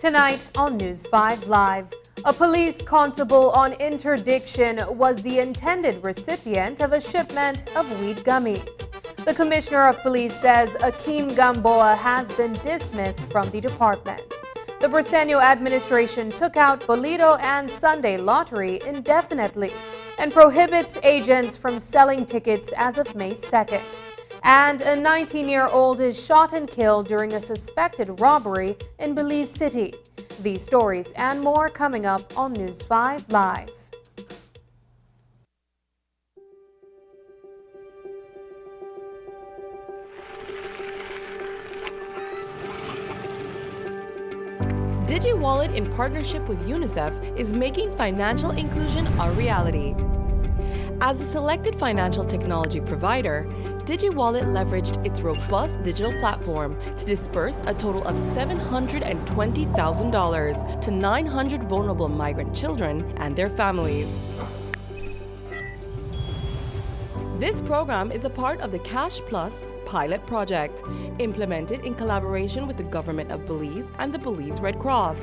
Tonight on News 5 Live, a police constable on interdiction was the intended recipient of a shipment of weed gummies. The Commissioner of Police says Akeem Gamboa has been dismissed from the department. The Briceño administration took out Bolito and Sunday lottery indefinitely and prohibits agents from selling tickets as of May 2nd. And a 19-year-old is shot and killed during a suspected robbery in Belize City. These stories and more coming up on News 5 Live. DigiWallet, in partnership with UNICEF, is making financial inclusion a reality. As a selected financial technology provider, DigiWallet leveraged its robust digital platform to disperse a total of $720,000 to 900 vulnerable migrant children and their families. This program is a part of the Cash Plus pilot project, implemented in collaboration with the government of Belize and the Belize Red Cross.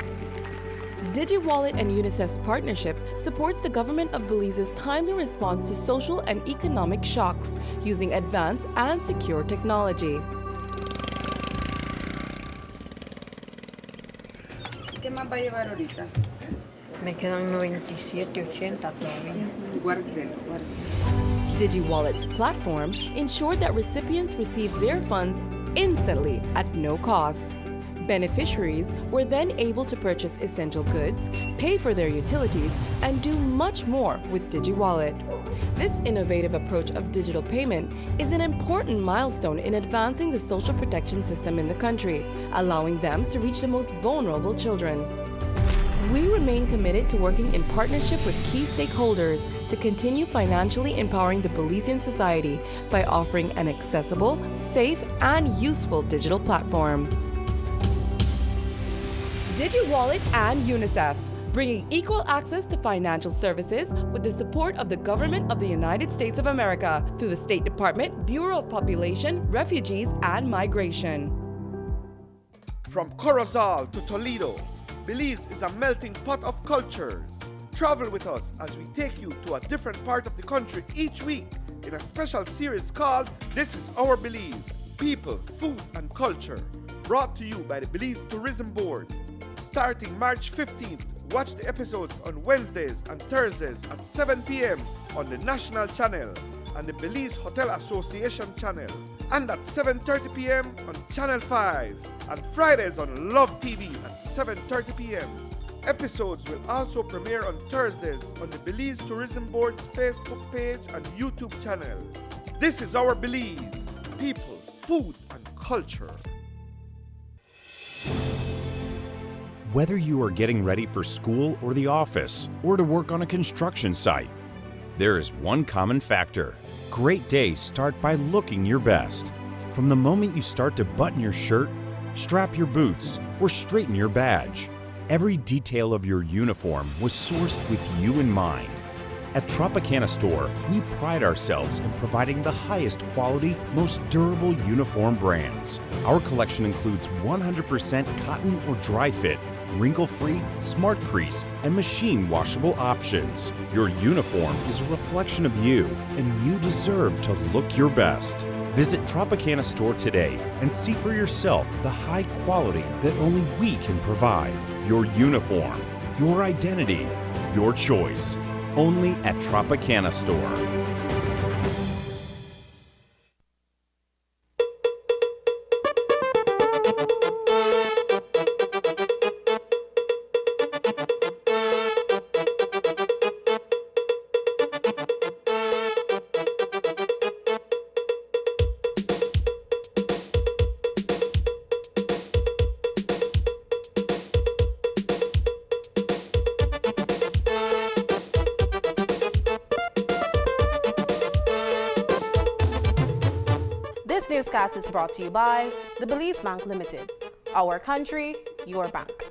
DigiWallet and UNICEF's partnership supports the government of Belize's timely response to social and economic shocks using advanced and secure technology. ¿Qué más va a llevar ahorita? Me quedan 97.80 todavía. Guárdelo. DigiWallet's platform ensured that recipients received their funds instantly at no cost. Beneficiaries were then able to purchase essential goods, pay for their utilities, and do much more with DigiWallet. This innovative approach of digital payment is an important milestone in advancing the social protection system in the country, allowing them to reach the most vulnerable children. We remain committed to working in partnership with key stakeholders to continue financially empowering the Belizean society by offering an accessible, safe, and useful digital platform. DigiWallet and UNICEF, bringing equal access to financial services with the support of the Government of the United States of America through the State Department, Bureau of Population, Refugees, and Migration. From Corozal to Toledo, Belize is a melting pot of cultures. Travel with us as we take you to a different part of the country each week in a special series called This is Our Belize, People, Food and Culture, brought to you by the Belize Tourism Board. Starting March 15th, watch the episodes on Wednesdays and Thursdays at 7 p.m. on the National Channel and the Belize Hotel Association Channel, and at 7:30 p.m. on Channel 5, and Fridays on Love TV at 7:30 p.m. Episodes will also premiere on Thursdays on the Belize Tourism Board's Facebook page and YouTube channel. This is Our Belize, People, Food and Culture. Whether you are getting ready for school or the office, or to work on a construction site, there is one common factor. Great days start by looking your best. From the moment you start to button your shirt, strap your boots, or straighten your badge, every detail of your uniform was sourced with you in mind. At Tropicana Store, we pride ourselves in providing the highest quality, most durable uniform brands. Our collection includes 100% cotton or dry fit, wrinkle-free, smart crease, and machine washable options. Your uniform is a reflection of you, and you deserve to look your best. Visit Tropicana Store today and see for yourself the high quality that only we can provide. Your uniform, your identity, your choice. Only at Tropicana Store. This newscast is brought to you by the Belize Bank Limited. Our country, your bank.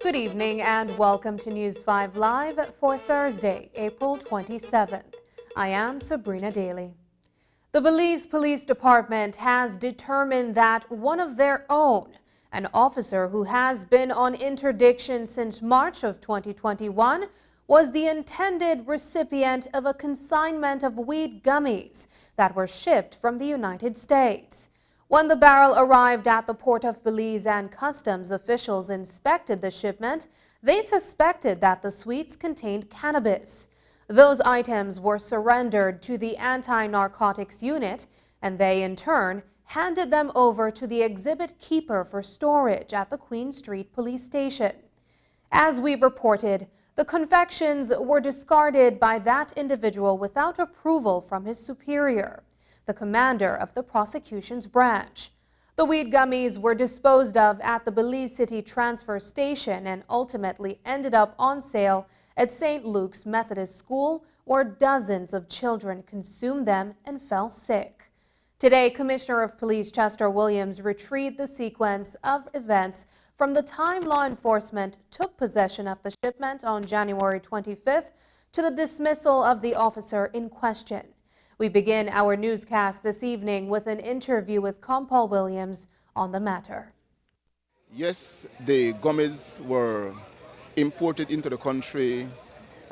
Good evening and welcome to News 5 Live for Thursday, April 27th. I am Sabrina Daly. The Belize Police Department has determined that one of their own, An officer who has been on interdiction since March of 2021 was the intended recipient of a consignment of weed gummies that were shipped from the United States. When the barrel arrived at the port of Belize and customs officials inspected the shipment, they suspected that the sweets contained cannabis. Those items were surrendered to the anti-narcotics unit, and they in turn handed them over to the exhibit keeper for storage at the Queen Street police station. As we reported, the confections were discarded by that individual without approval from his superior, the commander of the prosecution's branch. The weed gummies were disposed of at the Belize City transfer station and ultimately ended up on sale at St. Luke's Methodist School, where dozens of children consumed them and fell sick. Today, Commissioner of Police Chester Williams retrieved the sequence of events from the time law enforcement took possession of the shipment on January 25th to the dismissal of the officer in question. We begin our newscast this evening with an interview with Copali Williams on the matter. Yes, the gummies were imported into the country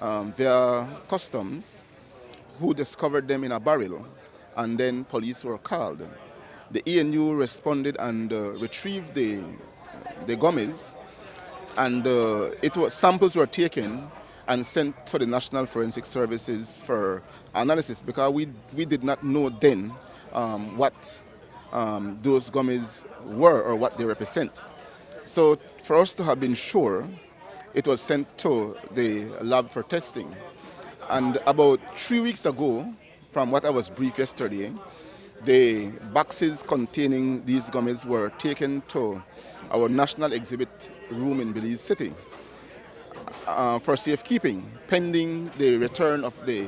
via customs, who discovered them in a barrel, and then police were called. The ENU responded and retrieved the gummies, and samples were taken and sent to the National Forensic Services for analysis, because we did not know then what those gummies were or what they represent. So for us to have been sure, it was sent to the lab for testing. And about 3 weeks ago, from what I was briefed yesterday, the boxes containing these gummies were taken to our national exhibit room in Belize City for safekeeping, pending the return of the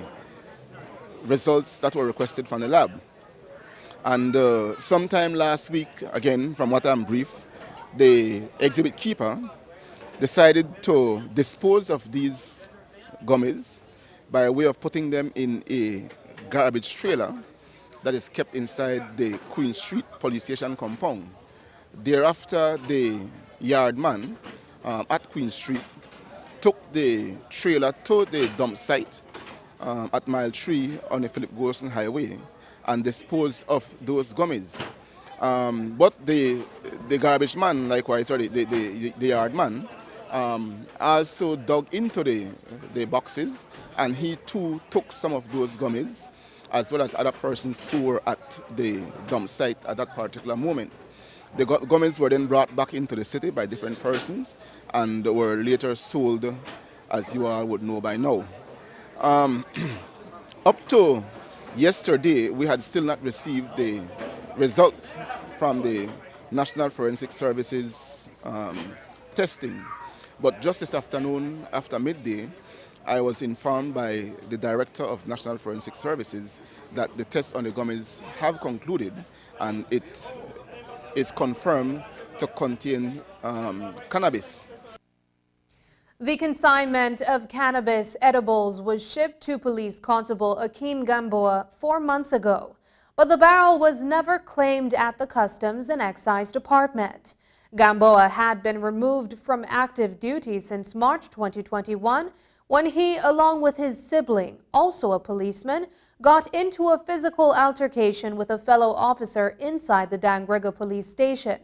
results that were requested from the lab. And sometime last week, again, from what I'm briefed, the exhibit keeper decided to dispose of these gummies by way of putting them in a garbage trailer that is kept inside the Queen Street police station compound. Thereafter, the yardman at Queen Street took the trailer to the dump site at mile 3 on the Philip Gorson Highway and disposed of those gummies. But the garbage man, likewise, sorry, the yard man, also dug into the boxes, and he too took some of those gummies, as well as other persons who were at the dump site at that particular moment. The gummies were then brought back into the city by different persons and were later sold, as you all would know by now. Up to yesterday, we had still not received the result from the National Forensic Services testing. But just this afternoon, after midday, I was informed by the Director of National Forensic Services that the tests on the gummies have concluded, and it is confirmed to contain cannabis. The consignment of cannabis edibles was shipped to Police Constable Akeem Gamboa 4 months ago, but the barrel was never claimed at the Customs and Excise Department. Gamboa had been removed from active duty since March 2021 when he, along with his sibling, also a policeman, got into a physical altercation with a fellow officer inside the Dangriga police station.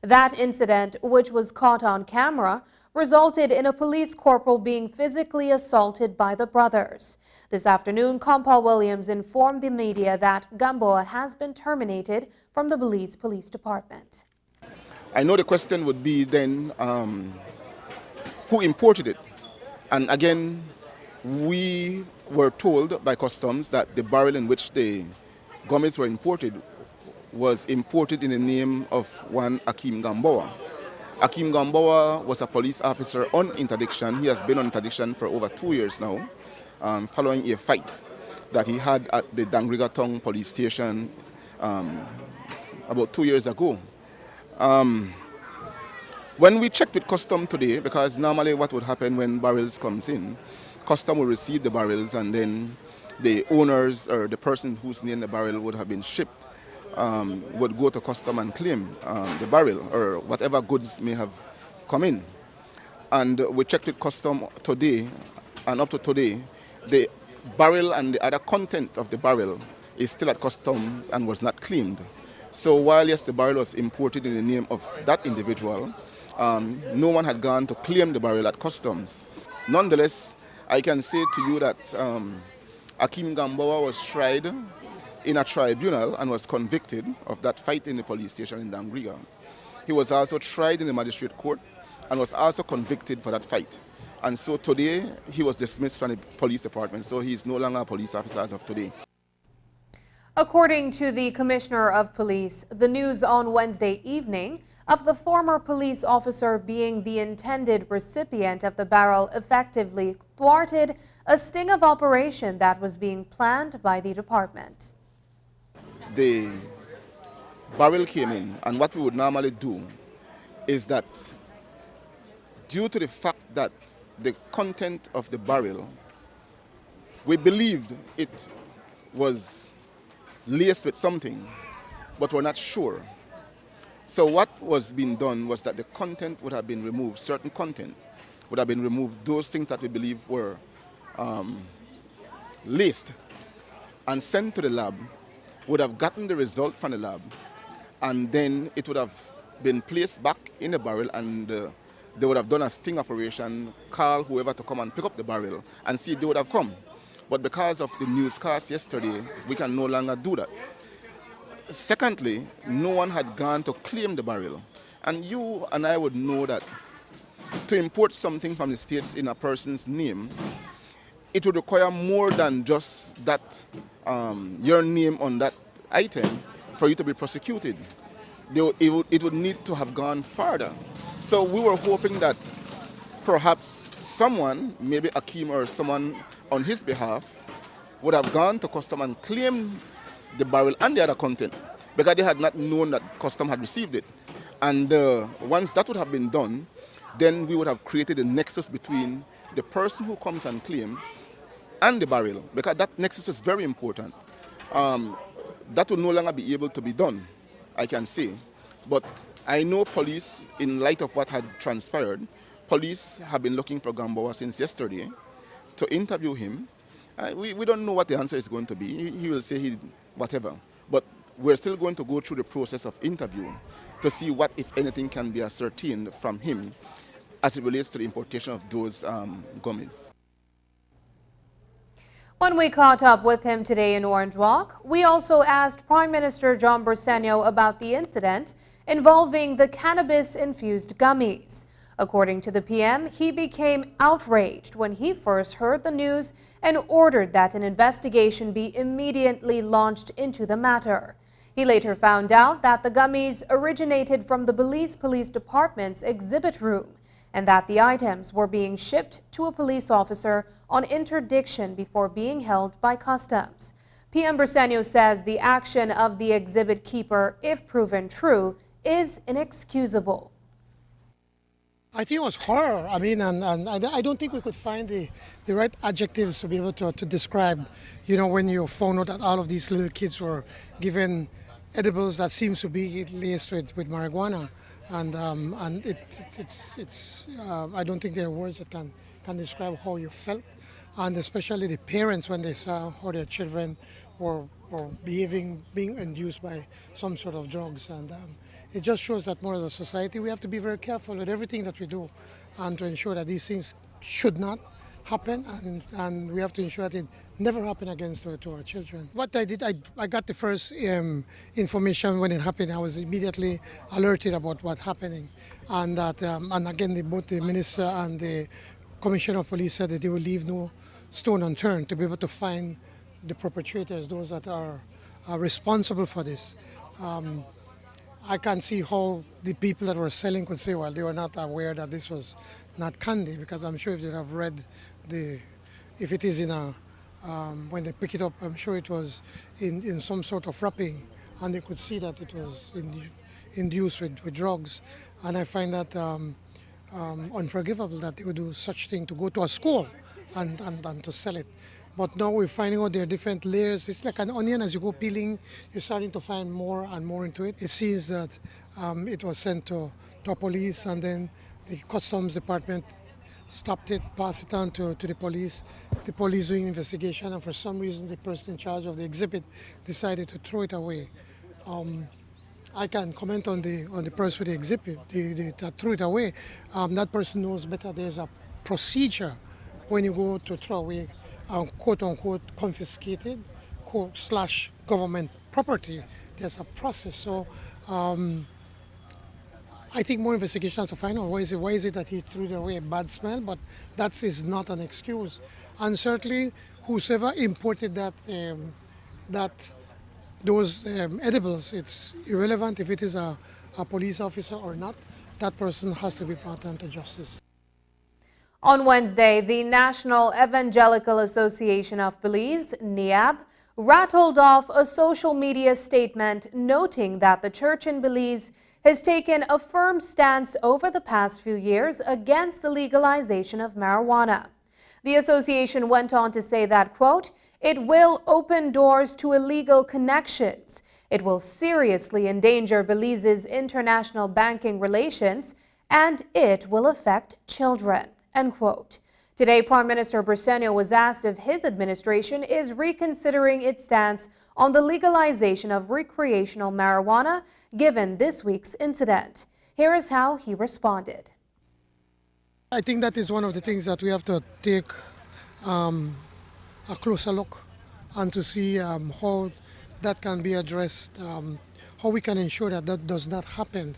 That incident, which was caught on camera, resulted in a police corporal being physically assaulted by the brothers. This afternoon, Copali Williams informed the media that Gamboa has been terminated from the Belize Police Department. I know the question would be then, who imported it? And again, we were told by customs that the barrel in which the gummies were imported was imported in the name of one Akeem Gamboa. Akeem Gamboa was a police officer on interdiction. He has been on interdiction for over 2 years now, following a fight that he had at the Dangriga Town police station about 2 years ago. When we checked with custom today, because normally what would happen when barrels comes in, custom will receive the barrels and then the owners or the person whose name the barrel would have been shipped would go to custom and claim the barrel or whatever goods may have come in. And we checked with custom today, and up to today, the barrel and the other content of the barrel is still at customs and was not claimed. So while yes, the barrel was imported in the name of that individual, no one had gone to claim the barrel at customs. Nonetheless, I can say to you that Akim Gamboa was tried in a tribunal and was convicted of that fight in the police station in Dangriga. He was also tried in the magistrate court and was also convicted for that fight. And so today, he was dismissed from the police department, so he is no longer a police officer as of today. According to the Commissioner of Police, the news on Wednesday evening of the former police officer being the intended recipient of the barrel effectively thwarted a sting of operation that was being planned by the department. The barrel came in, and what we would normally do is that due to the fact that the content of the barrel, we believed it was laced with something, but we're not sure. So what was being done was that the content would have been removed, certain content would have been removed, those things that we believe were laced and sent to the lab, would have gotten the result from the lab, and then it would have been placed back in the barrel, and they would have done a sting operation, call whoever to come and pick up the barrel and see if they would have come. But because of the newscast yesterday, we can no longer do that. Secondly, no one had gone to claim the barrel. And you and I would know that to import something from the States in a person's name, it would require more than just that, your name on that item for you to be prosecuted. It would need to have gone further. So we were hoping that perhaps someone, maybe Akim or someone on his behalf, would have gone to custom and claimed the barrel and the other content, because they had not known that custom had received it. And once that would have been done, then we would have created a nexus between the person who comes and claims and the barrel, because that nexus is very important. That will no longer be able to be done, I can say. But I know police, in light of what had transpired, police have been looking for Gamboa since yesterday to interview him. We don't know what the answer is going to be. He will say whatever. But we're still going to go through the process of interview to see what, if anything, can be ascertained from him as it relates to the importation of those gummies. When we caught up with him today in Orange Walk, we also asked Prime Minister John Briceño about the incident involving the cannabis-infused gummies. According to the PM, he became outraged when he first heard the news and ordered that an investigation be immediately launched into the matter. He later found out that the gummies originated from the Belize Police Department's exhibit room and that the items were being shipped to a police officer on interdiction before being held by customs. PM Briceño says the action of the exhibit keeper, if proven true, is inexcusable. I think it was horror. I mean, and I don't think we could find the right adjectives to be able to describe, you know, when you found out that all of these little kids were given edibles that seems to be laced with marijuana. And it's I don't think there are words that can describe how you felt, and especially the parents when they saw how their children were being induced by some sort of drugs. And it just shows that more as a society we have to be very careful with everything that we do, and to ensure that these things should not happen, and we have to ensure that it never happen again to our children. What I did, I got the first information when it happened. I was immediately alerted about what's happening, and that and again both the minister and the commissioner of police said that they will leave no stone unturned to be able to find the perpetrators, those that are responsible for this. I can't see how the people that were selling could say, well, they were not aware that this was not candy, because I'm sure if they have read if it is in a, when they pick it up, I'm sure it was in some sort of wrapping, and they could see that it was induced with drugs. And I find that unforgivable that they would do such thing to go to a school and to sell it. But now we're finding out there are different layers. It's like an onion. As you go peeling, you're starting to find more and more into it. It seems that it was sent to police, and then the customs department stopped it, passed it on to the police. The police doing investigation, and for some reason the person in charge of the exhibit decided to throw it away. I can comment on the person with the exhibit that threw it away. That person knows better. There's a procedure when you go to throw away quote unquote confiscated / government property. There's a process. So I think more investigation has to find out why is it that he threw it away, a bad smell, but that is not an excuse. And certainly whosoever imported those edibles, it's irrelevant if it is a police officer or not. That person has to be brought into justice. On Wednesday, the National Evangelical Association of Belize, NEAB, rattled off a social media statement noting that the church in Belize has taken a firm stance over the past few years against the legalization of marijuana. The association went on to say that, quote, "It will open doors to illegal connections. It will seriously endanger Belize's international banking relations, and it will affect children," end quote. Today, Prime Minister Briceño was asked if his administration is reconsidering its stance on the legalization of recreational marijuana given this week's incident. Here is how he responded. I think that is one of the things that we have to take a closer look and to see how that can be addressed, how we can ensure that that does not happen.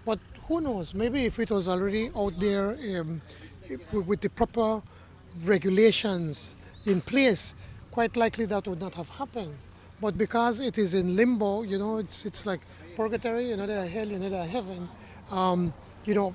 But who knows, maybe if it was already out there with the proper regulations in place, quite likely that would not have happened. But because it is in limbo, you know, it's like purgatory, you know, there are hell, you know, there are heaven. You know,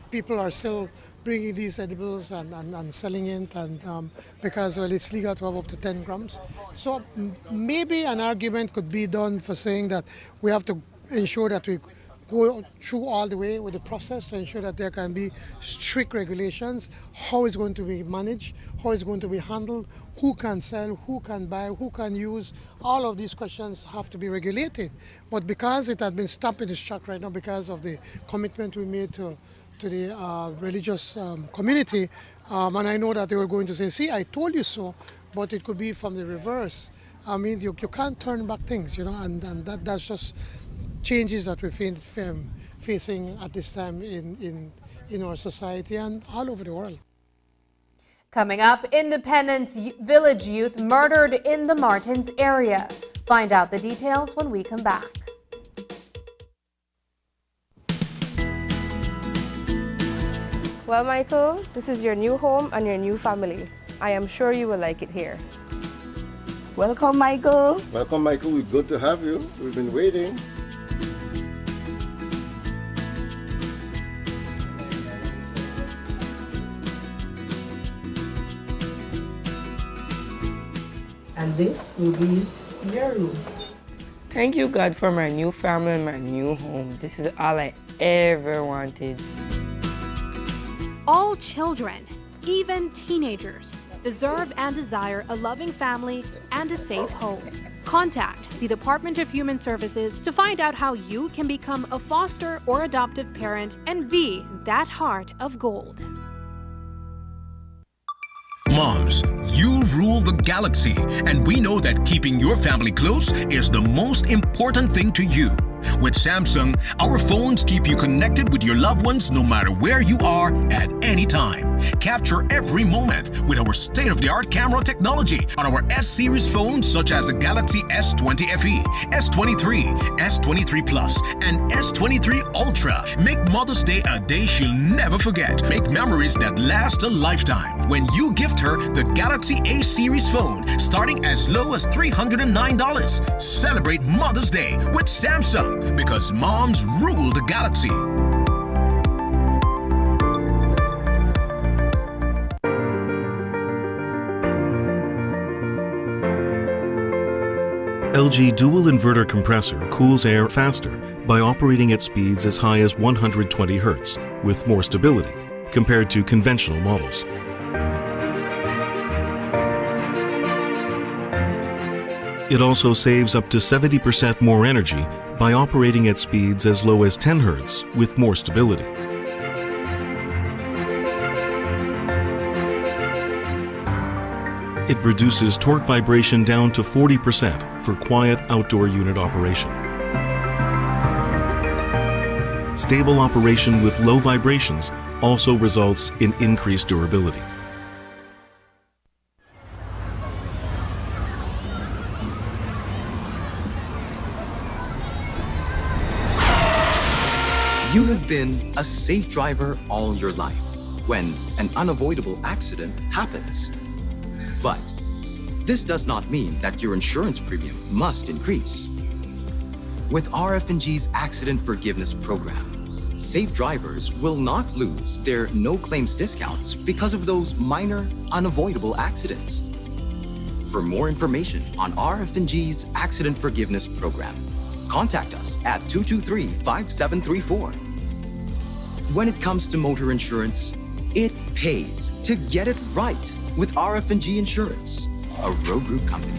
people are still bringing these edibles and selling it, and because, well, it's legal to have up to 10 grams. So maybe an argument could be done for saying that we have to ensure that we go through all the way with the process to ensure that there can be strict regulations, how it's going to be managed, how it's going to be handled, who can sell, who can buy, who can use. All of these questions have to be regulated. But because it has been stopped in its track right now because of the commitment we made to the religious community, and I know that they were going to say, see, I told you so, but it could be from the reverse. I mean, you can't turn back things, you know, and that's just changes that we're facing at this time in our society and all over the world. Coming up, Independence Village youth murdered in the Martins area. Find out the details when we come back. Well, Michael, this is your new home and your new family. I am sure you will like it here. Welcome, Michael. Welcome, Michael. We're good to have you. We've been waiting. And this will be your room. Thank you, God, for my new family and my new home. This is all I ever wanted. All children, even teenagers, deserve and desire a loving family and a safe home. Contact the Department of Human Services to find out how you can become a foster or adoptive parent and be that heart of gold. Moms, you rule the galaxy, and we know that keeping your family close is the most important thing to you. With Samsung, our phones keep you connected with your loved ones no matter where you are at any time. Capture every moment with our state-of-the-art camera technology on our S-series phones such as the Galaxy S20 FE, S23, S23 Plus, and S23 Ultra. Make Mother's Day a day she'll never forget. Make memories that last a lifetime when you gift her the Galaxy A-series phone starting as low as $309. Celebrate Mother's Day with Samsung, because moms rule the galaxy. LG dual inverter compressor cools air faster by operating at speeds as high as 120 Hz with more stability compared to conventional models. It also saves up to 70% more energy by operating at speeds as low as 10 Hz with more stability. It reduces torque vibration down to 40% for quiet outdoor unit operation. Stable operation with low vibrations also results in increased durability. You have been a safe driver all your life when an unavoidable accident happens. But this does not mean that your insurance premium must increase. With RF&G's Accident Forgiveness Program, safe drivers will not lose their no-claims discounts because of those minor, unavoidable accidents. For more information on RF&G's Accident Forgiveness Program, contact us at 223-5734. When it comes to motor insurance, it pays to get it right with RF&G Insurance, a Road Group company.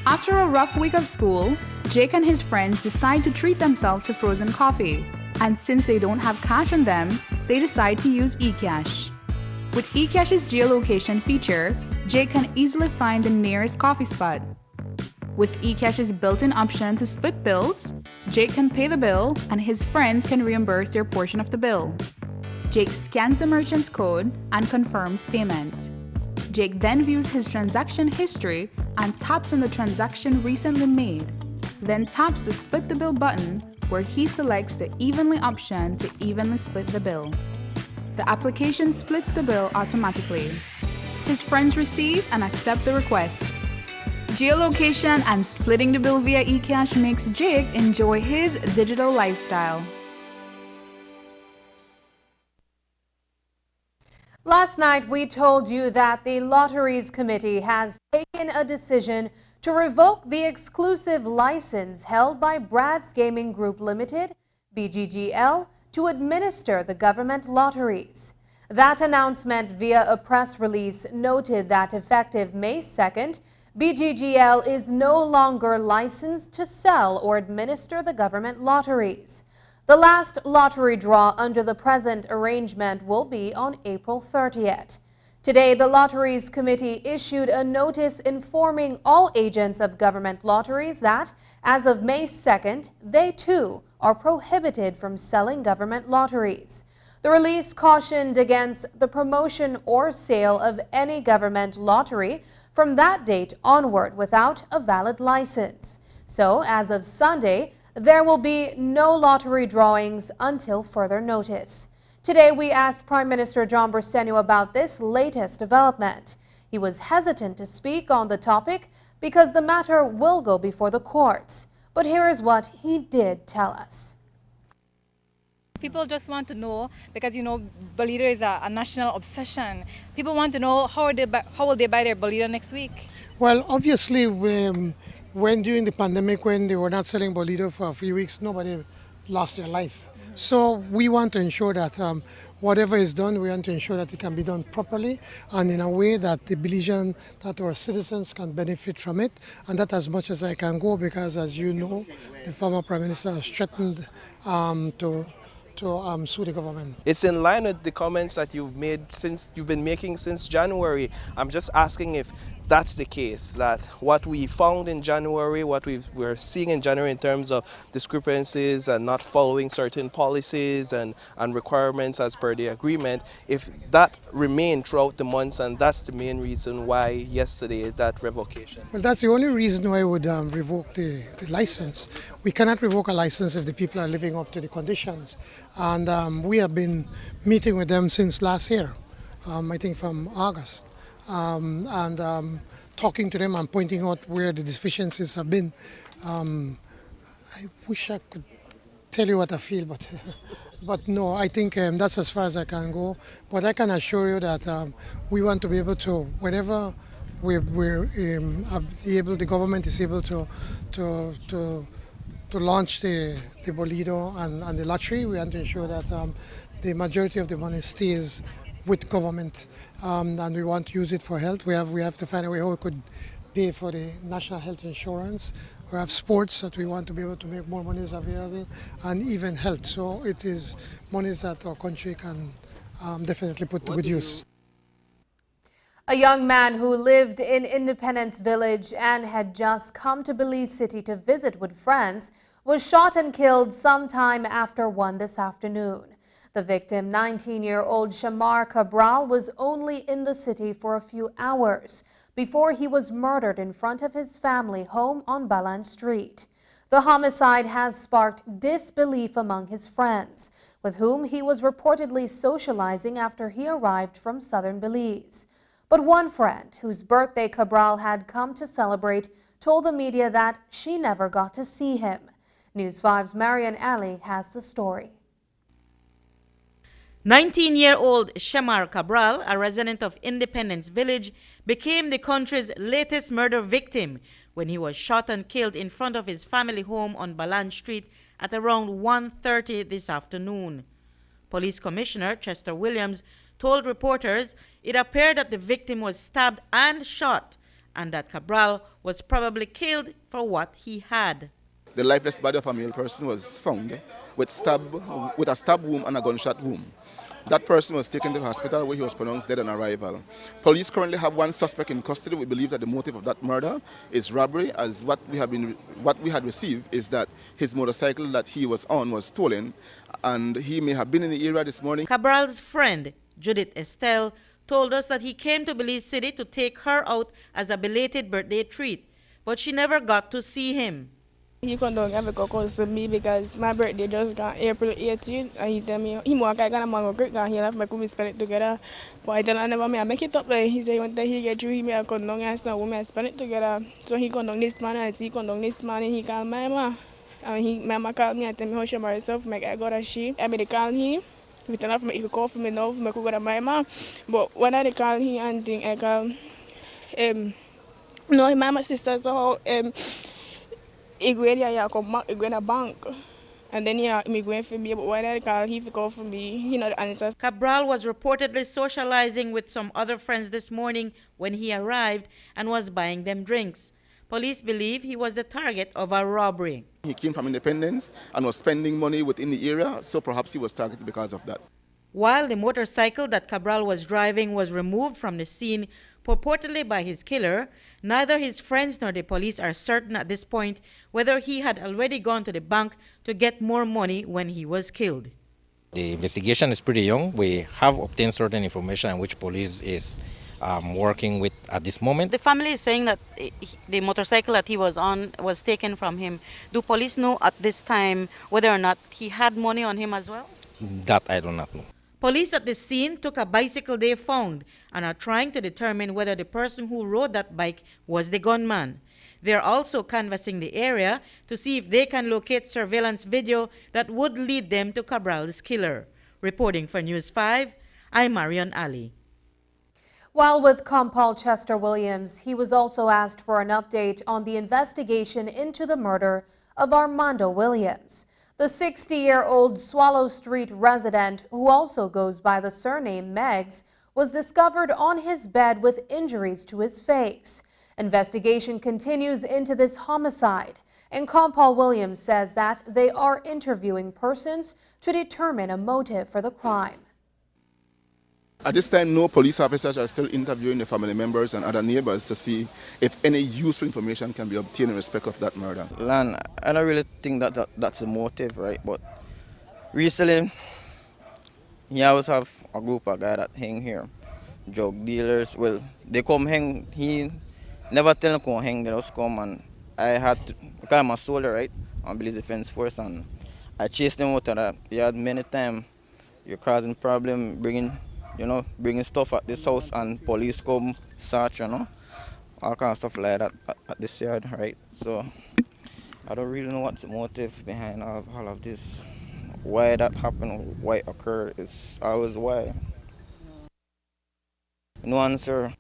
After a rough week of school, Jake and his friends decide to treat themselves to frozen coffee. And since they don't have cash on them, they decide to use Ecash. With Ecash's geolocation feature, Jake can easily find the nearest coffee spot. With Ecash's built-in option to split bills, Jake can pay the bill and his friends can reimburse their portion of the bill. Jake scans the merchant's code and confirms payment. Jake then views his transaction history and taps on the transaction recently made, then taps the split the bill button where he selects the evenly option to evenly split the bill. The application splits the bill automatically. His friends receive and accept the request. Geolocation and splitting the bill via Ecash makes Jake enjoy his digital lifestyle. Last night, we told you that the Lotteries Committee has taken a decision to revoke the exclusive license held by Brad's Gaming Group Limited, BGGL, to administer the government lotteries. That announcement via a press release noted that effective May 2nd, BGGL is no longer licensed to sell or administer the government lotteries. The last lottery draw under the present arrangement will be on April 30th. Today, the Lotteries Committee issued a notice informing all agents of government lotteries that, as of May 2nd, they too are prohibited from selling government lotteries. The release cautioned against the promotion or sale of any government lottery from that date onward without a valid license. So, as of Sunday, there will be no lottery drawings until further notice. Today, we asked Prime Minister John Bersenio about this latest development. He was hesitant to speak on the topic because the matter will go before the courts. But here is what he did tell us. People just want to know, because Bolida is a national obsession. People want to know how will they buy their Bolida next week? Well, obviously, when during the pandemic, when they were not selling Bolida for a few weeks, nobody lost their life. So we want to ensure that whatever is done, we want to ensure that it can be done properly and in a way that the Belizean, that our citizens can benefit from it, and that as much as I can go, because as you know, the former Prime Minister has threatened to sue the government. It's in line with the comments that you've been making since January. I'm just asking if that's the case, that what we found in January, what we're seeing in January in terms of discrepancies and not following certain policies and requirements as per the agreement, if that remained throughout the months, and that's the main reason why yesterday that revocation. Well, that's the only reason why I would revoke the license. We cannot revoke a license if the people are living up to the conditions. And we have been meeting with them since last year, I think from August. Talking to them and pointing out where the deficiencies have been. I wish I could tell you what I feel, but no, I think that's as far as I can go. But I can assure you that we want to be able to, whenever the government is able to launch the Bolido and the lottery, we want to ensure that the majority of the money stays with government, and we want to use it for health. We have to find a way how we could pay for the national health insurance. We have sports that we want to be able to make more monies available, and even health. So it is monies that our country can definitely put to good use. A young man who lived in Independence Village and had just come to Belize City to visit with friends was shot and killed sometime after 1 this afternoon. The victim, 19-year-old Shamar Cabral, was only in the city for a few hours before he was murdered in front of his family home on Balan Street. The homicide has sparked disbelief among his friends, with whom he was reportedly socializing after he arrived from southern Belize. But one friend, whose birthday Cabral had come to celebrate, told the media that she never got to see him. News 5's Marian Ali has the story. 19-year-old Shamar Cabral, a resident of Independence Village, became the country's latest murder victim when he was shot and killed in front of his family home on Balan Street at around 1:30 this afternoon. Police Commissioner Chester Williams told reporters it appeared that the victim was stabbed and shot and that Cabral was probably killed for what he had. The lifeless body of a male person was found with a stab wound and a gunshot wound. That person was taken to the hospital where he was pronounced dead on arrival. Police currently have one suspect in custody. We believe that the motive of that murder is robbery, as what we had received is that his motorcycle that he was on was stolen, and he may have been in the area this morning. Cabral's friend, Judith Estelle, told us that he came to Belize City to take her out as a belated birthday treat, but she never got to see him. He come down and go close to me because my birthday just gone April 18th, and he tell me he more like a mango creek and he left my we spend it together. But I tell him never me I make it up like he say one day he get through he may come down and so we spend it together. So he come down this man and he come down this man and he call my mama. And mama call me and tell me how she myself make I got a sheep. I made call him. If it enough he could call for me now, I could go to my mama. But when I call him and think I call no my sister so he go in a bank, and then he going for me. But when I call, he call for me. He not answer. Cabral was reportedly socializing with some other friends this morning when he arrived and was buying them drinks. Police believe he was the target of a robbery. He came from Independence and was spending money within the area, so perhaps he was targeted because of that. While the motorcycle that Cabral was driving was removed from the scene, purportedly by his killer, neither his friends nor the police are certain at this point whether he had already gone to the bank to get more money when he was killed. The investigation is pretty young. We have obtained certain information which police is working with at this moment. The family is saying that the motorcycle that he was on was taken from him. Do police know at this time whether or not he had money on him as well? That I do not know. Police at the scene took a bicycle they found and are trying to determine whether the person who rode that bike was the gunman. They are also canvassing the area to see if they can locate surveillance video that would lead them to Cabral's killer. Reporting for News 5, I'm Marion Ali. While with Copali Chester Williams, he was also asked for an update on the investigation into the murder of Armando Williams. The 60-year-old Swallow Street resident, who also goes by the surname Meggs, was discovered on his bed with injuries to his face. Investigation continues into this homicide, and Copali Williams says that they are interviewing persons to determine a motive for the crime. At this time, no police officers are still interviewing the family members and other neighbors to see if any useful information can be obtained in respect of that murder. Lan, I don't really think that's the motive, right? But recently, he always have a group of guys that hang here, drug dealers. Well, they come hang. He never tell them come hang. They just come, and I had to, because I'm a soldier, right? I'm Belize Defense Force, and I chased them out of that yard many times. You're causing problem, bringing stuff at this house, and police come search, all kind of stuff like that at this yard, right? So I don't really know what's the motive behind all of this. Why that happened, why it occurred, it's always why. No answer.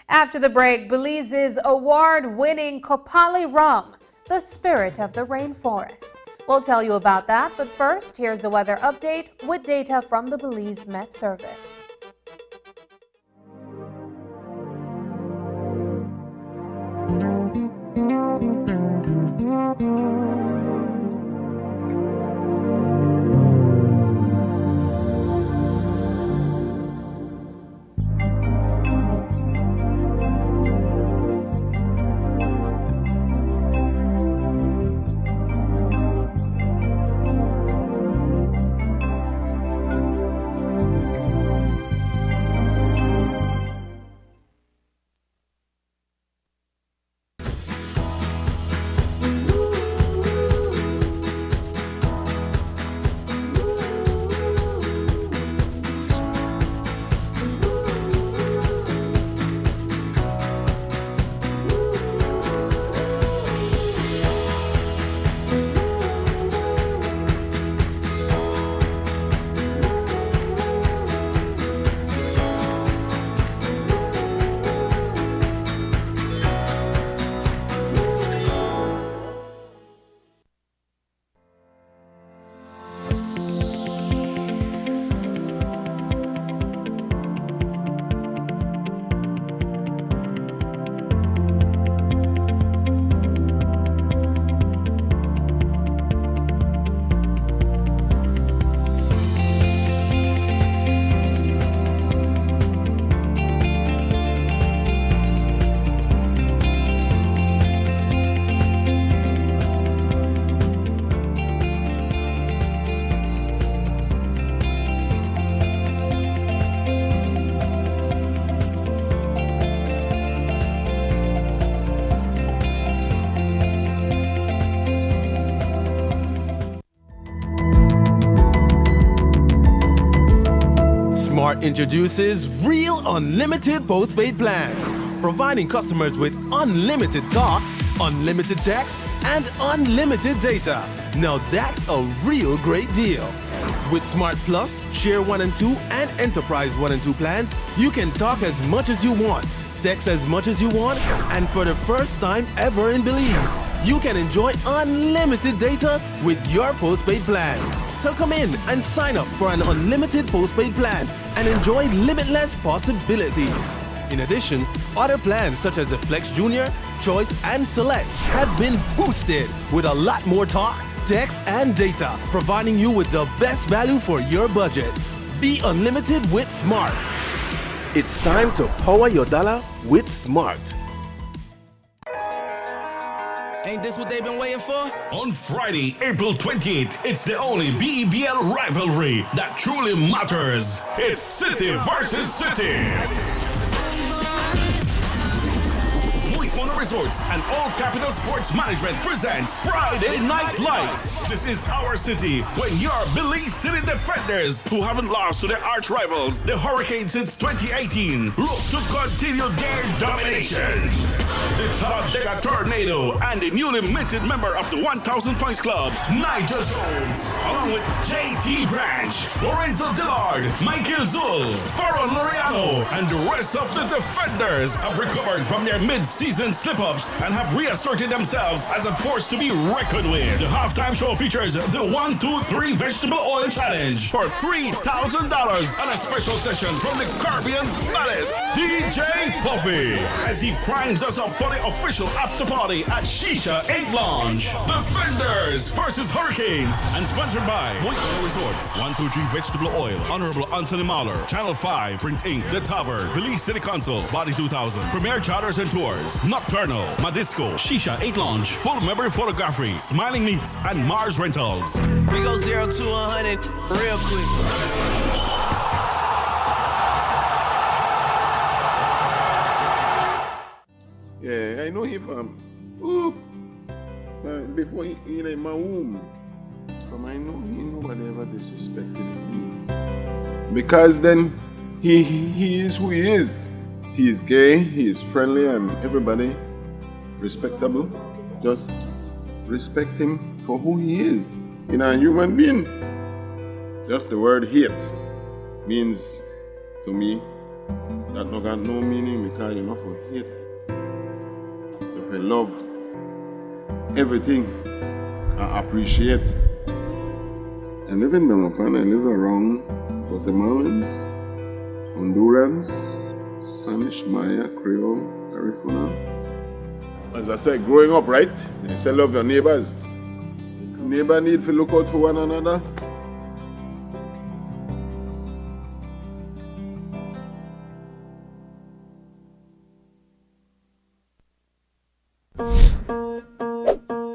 After the break, Belize's award-winning Copali rum, the spirit of the rainforest. We'll tell you about that, but first, here's a weather update with data from the Belize Met Service. Smart introduces Real Unlimited Postpaid Plans, providing customers with unlimited talk, unlimited text, and unlimited data. Now that's a real great deal. With Smart Plus, Share 1 and 2, and Enterprise 1 and 2 plans, you can talk as much as you want, text as much as you want, and for the first time ever in Belize, you can enjoy unlimited data with your postpaid plan. So come in and sign up for an unlimited postpaid plan and enjoy limitless possibilities. In addition, other plans such as the Flex Junior, Choice, and Select have been boosted with a lot more talk, text, and data, providing you with the best value for your budget. Be unlimited with Smart. It's time to power your dollar with Smart. Ain't this what they've been waiting for? On Friday, April 28th, it's the only BEBL rivalry that truly matters. It's City versus City. Resorts and All Capital Sports Management presents Friday Night Lights. This is our city when your Belize City Defenders, who haven't lost to their arch rivals, the Hurricanes, since 2018, look to continue their domination. The Talladega Tornado and the newly minted member of the 1000 Points Club, Nigel Jones, along with JT Branch, Lorenzo Dillard, Michael Zul, Farron Loriano, and the rest of the Defenders have recovered from their mid-season slip-ups and have reasserted themselves as a force to be reckoned with. The halftime show features the 1-2-3 Vegetable Oil Challenge for $3,000 and a special session from the Caribbean Palace, DJ Puffy, as he primes us up for the official after party at Shisha 8 Lounge. Defenders versus Hurricanes, and sponsored by Moikona Resorts, 123 Vegetable Oil, Honorable Anthony Mahler, Channel 5, Print Inc., The Tavern, Belize City Council, Body 2000, Premier Charters and Tours, Nocturnal, Madisco, Shisha 8 Lounge, Full Memory Photography, Smiling Meats, and Mars Rentals. We go 0 to 100 real quick. Yeah, I know him from before he in my womb. From I know he nobody ever disrespected him. Because then he is who he is. He is gay, he is friendly, and everybody respectable. Just respect him for who he is. In a human being. Just the word hate means to me that no got no meaning because you know for hate. If I love everything, I appreciate I live in Belmopan. I live around Guatemalans, Hondurans, Spanish, Maya, Creole, Garifuna. As I said, growing up, right? They say love your neighbors. Neighbor need to look out for one another.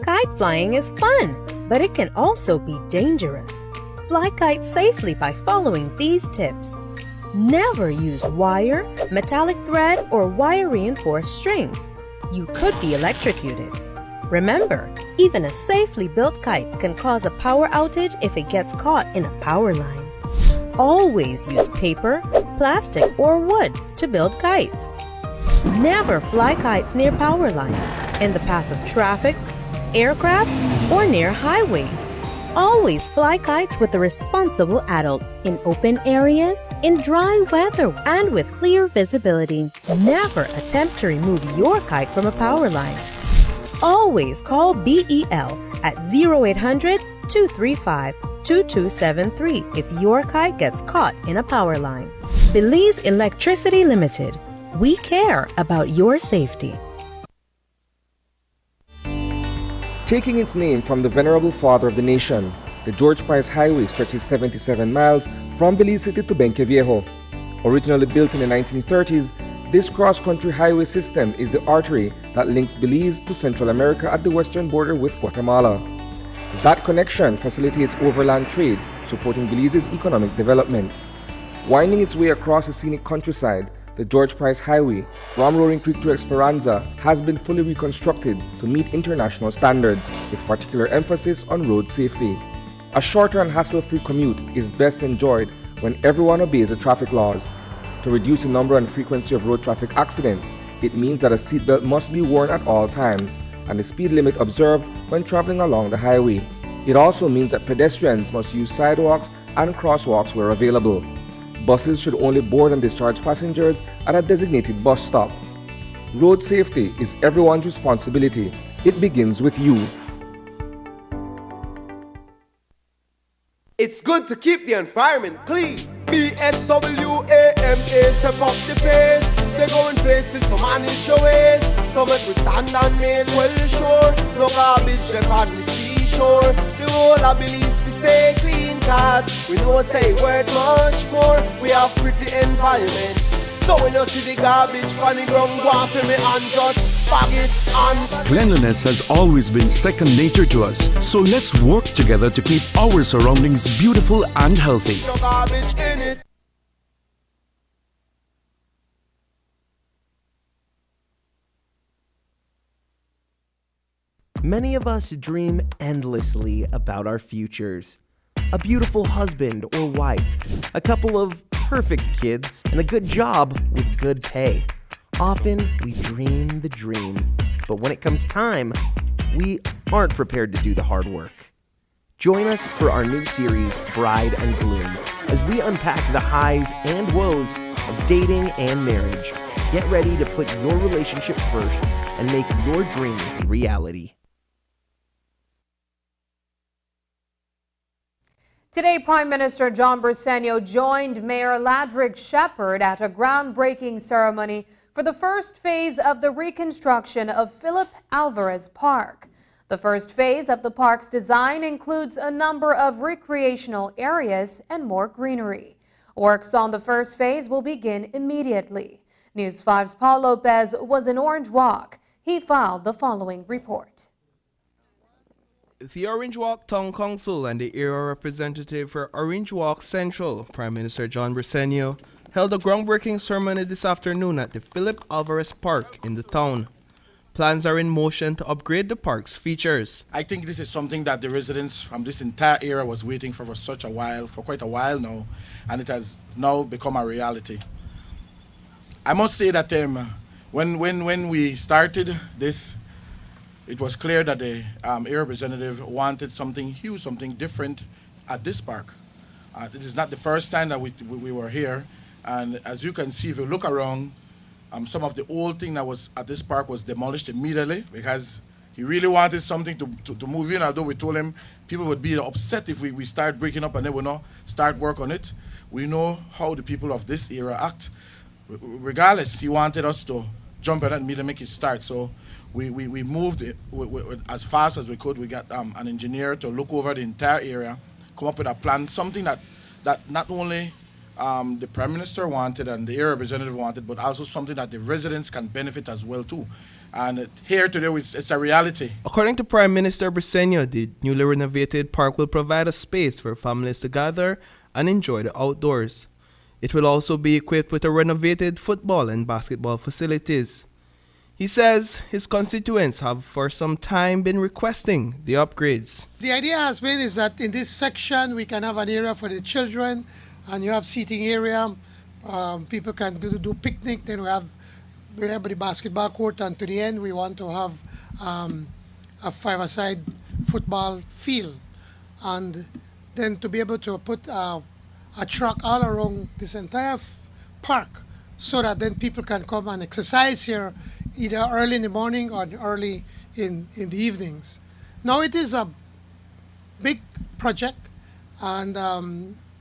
Kite flying is fun, but it can also be dangerous. Fly kites safely by following these tips. Never use wire, metallic thread, or wire-reinforced strings. You could be electrocuted. Remember, even a safely built kite can cause a power outage if it gets caught in a power line. Always use paper, plastic, or wood to build kites. Never fly kites near power lines, in the path of traffic, aircrafts, or near highways. Always fly kites with a responsible adult in open areas, in dry weather, and with clear visibility. Never attempt to remove your kite from a power line. Always call BEL at 0800-235-2273 if your kite gets caught in a power line. Belize Electricity Limited. We care about your safety. Taking its name from the venerable father of the nation, the George Price Highway stretches 77 miles from Belize City to Benqueviejo. Originally built in the 1930s, this cross-country highway system is the artery that links Belize to Central America at the western border with Guatemala. That connection facilitates overland trade, supporting Belize's economic development. Winding its way across the scenic countryside, the George Price Highway from Roaring Creek to Esperanza has been fully reconstructed to meet international standards, with particular emphasis on road safety. A shorter and hassle-free commute is best enjoyed when everyone obeys the traffic laws. To reduce the number and frequency of road traffic accidents, it means that a seatbelt must be worn at all times and the speed limit observed when traveling along the highway. It also means that pedestrians must use sidewalks and crosswalks where available. Buses should only board and discharge passengers at a designated bus stop. Road safety is everyone's responsibility. It begins with you. It's good to keep the environment clean. BSWAMA, step up the pace. They're going places to manage your waste. So make we stand and make well sure. No garbage left on the seashore. The whole of Belize we stay clean, cause we know say worth much more. We have pretty environment. So we don't see the garbage on the ground, go off me and just bag it on. Cleanliness has always been second nature to us, so let's work together to keep our surroundings beautiful and healthy. No garbage in it. Many of us dream endlessly about our futures. A beautiful husband or wife, a couple of perfect kids, and a good job with good pay. Often, we dream the dream, but when it comes time, we aren't prepared to do the hard work. Join us for our new series, Bride and Gloom, as we unpack the highs and woes of dating and marriage. Get ready to put your relationship first and make your dream a reality. Today, Prime Minister John Briceño joined Mayor Ladrick Shepherd at a groundbreaking ceremony for the first phase of the reconstruction of Philip Alvarez Park. The first phase of the park's design includes a number of recreational areas and more greenery. Works on the first phase will begin immediately. News 5's Paul Lopez was in Orange Walk. He filed the following report. The Orange Walk Town Council and the area representative for Orange Walk Central, Prime Minister John Briceño, held a groundbreaking ceremony this afternoon at the Philip Alvarez Park in the town. Plans are in motion to upgrade the park's features. I think this is something that the residents from this entire area was waiting for quite a while now, and it has now become a reality. I must say that when we started this, it was clear that the area representative wanted something huge, something different at this park. This is not the first time that we were here, and as you can see, if you look around, some of the old thing that was at this park was demolished immediately because He really wanted something to move in, although we told him people would be upset if we start breaking up and they would not start work on it. We know how the people of this era act. Regardless, he wanted us to jump at it and make it start. So we moved it as fast as we could. We got an engineer to look over the entire area, come up with a plan, something that not only the Prime Minister wanted and the area representative wanted, but also something that the residents can benefit as well too. And here today, it's a reality. According to Prime Minister Briceño, the newly renovated park will provide a space for families to gather and enjoy the outdoors. It will also be equipped with a renovated football and basketball facilities. He says his constituents have for some time been requesting the upgrades. The idea has been is that in this section we can have an area for the children, and you have seating area. People can do picnic. Then we have the basketball court, and to the end we want to have a five-a-side football field, and then to be able to put a track all around this entire park, so that then people can come and exercise here either early in the morning or early in the evenings. Now it is a big project, and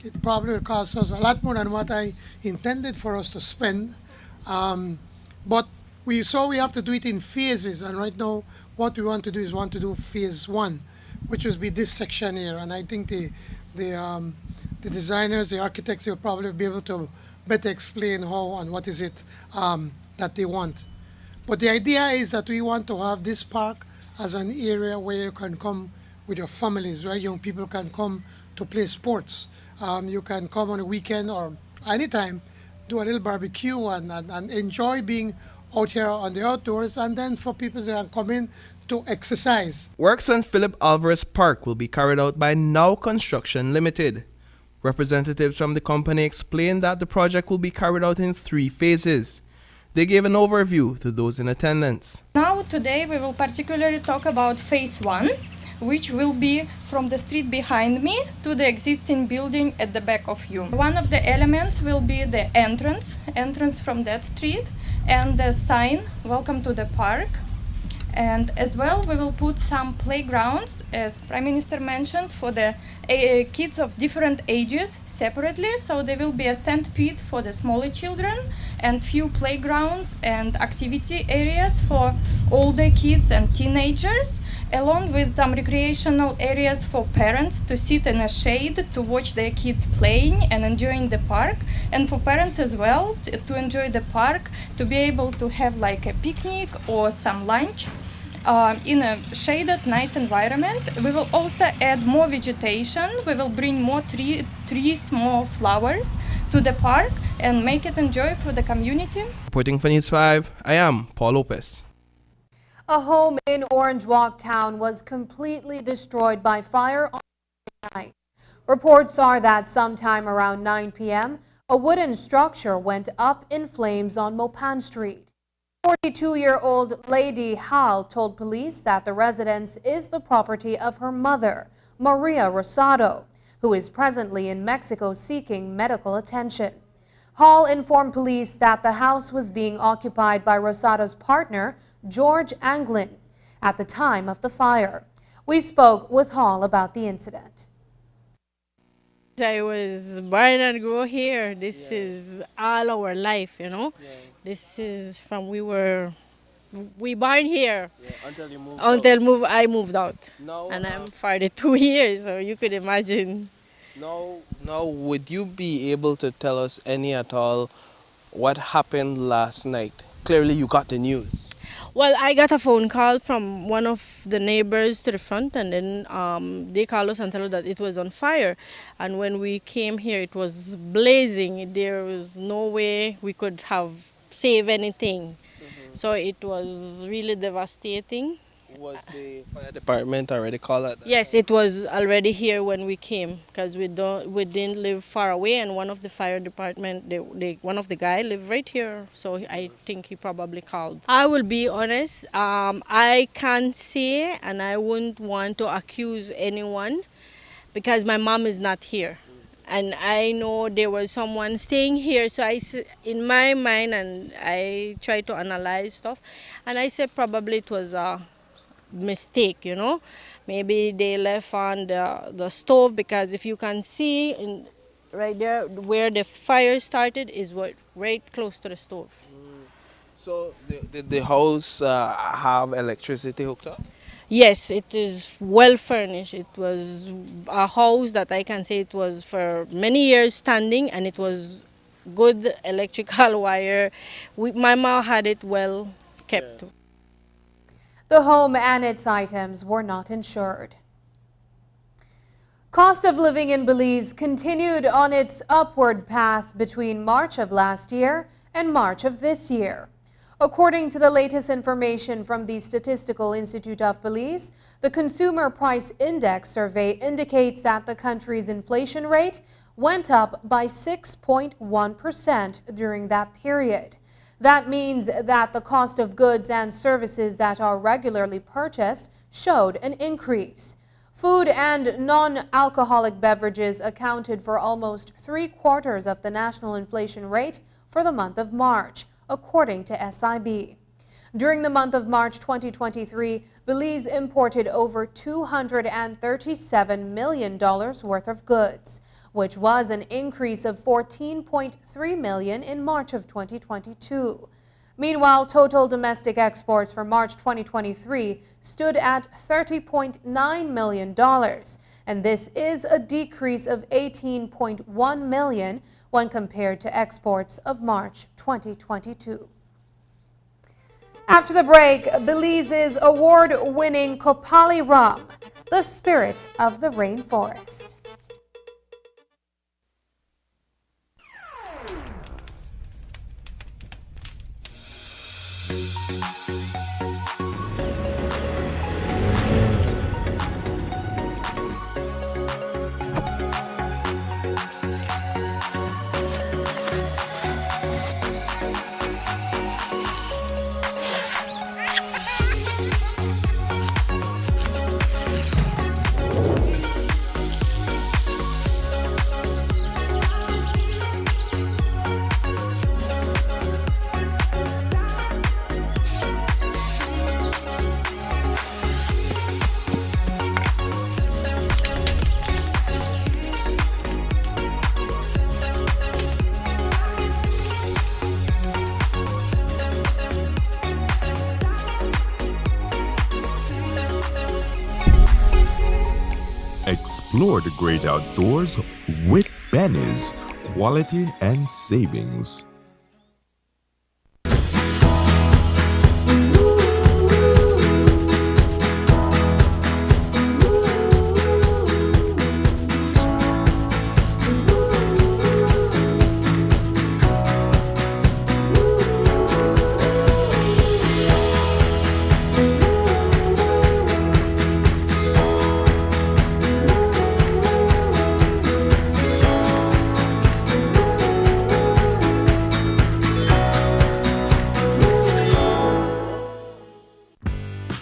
it probably will cost us a lot more than what I intended for us to spend. But we have to do it in phases, and right now what we want to do is phase 1, which will be this section here. And I think the designers, the architects, will probably be able to better explain how and what is it that they want. But the idea is that we want to have this park as an area where you can come with your families, where young people can come to play sports. You can come on a weekend or anytime, do a little barbecue and enjoy being out here on the outdoors, and then for people to come in to exercise. Works on Philip Alvarez Park will be carried out by Now Construction Limited. Representatives from the company explained that the project will be carried out in 3 phases. They gave an overview to those in attendance. Now today we will particularly talk about phase 1, which will be from the street behind me to the existing building at the back of you. One of the elements will be the entrance from that street, and the sign, "Welcome to the park." And as well, we will put some playgrounds, as Prime Minister mentioned, for the kids of different ages separately. So there will be a sandpit for the smaller children and few playgrounds and activity areas for older kids and teenagers, along with some recreational areas for parents to sit in a shade to watch their kids playing and enjoying the park, and for parents as well to enjoy the park, to be able to have like a picnic or some lunch in a shaded, nice environment. We will also add more vegetation. We will bring more trees, more flowers to the park and make it enjoy for the community. Reporting for News 5, I am Paul Lopez. A home in Orange Walk Town was completely destroyed by fire on Friday night. Reports are that sometime around 9 p.m., a wooden structure went up in flames on Mopan Street. 42-year-old Lady Hall told police that the residence is the property of her mother, Maria Rosado, who is presently in Mexico seeking medical attention. Hall informed police that the house was being occupied by Rosado's partner, George Anglin, at the time of the fire. We spoke with Hall about the incident. I was born and grew here. This is all our life, you know. This is from we born here until I moved out. And I'm 42 years, so you could imagine. Now, would you be able to tell us any at all what happened last night? Clearly, you got the news. Well, I got a phone call from one of the neighbors to the front, and then they called us and told us that it was on fire. And when we came here, it was blazing. There was no way we could have saved anything. So it was really devastating. Was the fire department already called at that? Yes, it was already here when we came, because we didn't live far away, and one of the fire department, one of the guy lived right here, so I think he probably called. I will be honest, I can't say, and I wouldn't want to accuse anyone, because my mom is not here. And I know there was someone staying here, so in my mind, and I try to analyze stuff, and I said probably it was mistake, you know. Maybe they left on the stove, because if you can see right there where the fire started is right close to the stove. So did the house have electricity hooked up? Yes, it is well furnished. It was a house that I can say it was for many years standing, and it was good electrical wire. My mom had it well kept. Yeah. The home and its items were not insured. Cost of living in Belize continued on its upward path between March of last year and March of this year. According to the latest information from the Statistical Institute of Belize, the Consumer Price Index survey indicates that the country's inflation rate went up by 6.1% during that period. That means that the cost of goods and services that are regularly purchased showed an increase. Food and non-alcoholic beverages accounted for almost 3/4 of the national inflation rate for the month of March, according to SIB. During the month of March 2023, Belize imported over $237 million worth of goods, which was an increase of $14.3 million in March of 2022. Meanwhile, total domestic exports for March 2023 stood at $30.9 million, and this is a decrease of $18.1 million when compared to exports of March 2022. After the break, Belize's award-winning Copali rum, the spirit of the rainforest. Explore the great outdoors with Benny's quality and savings.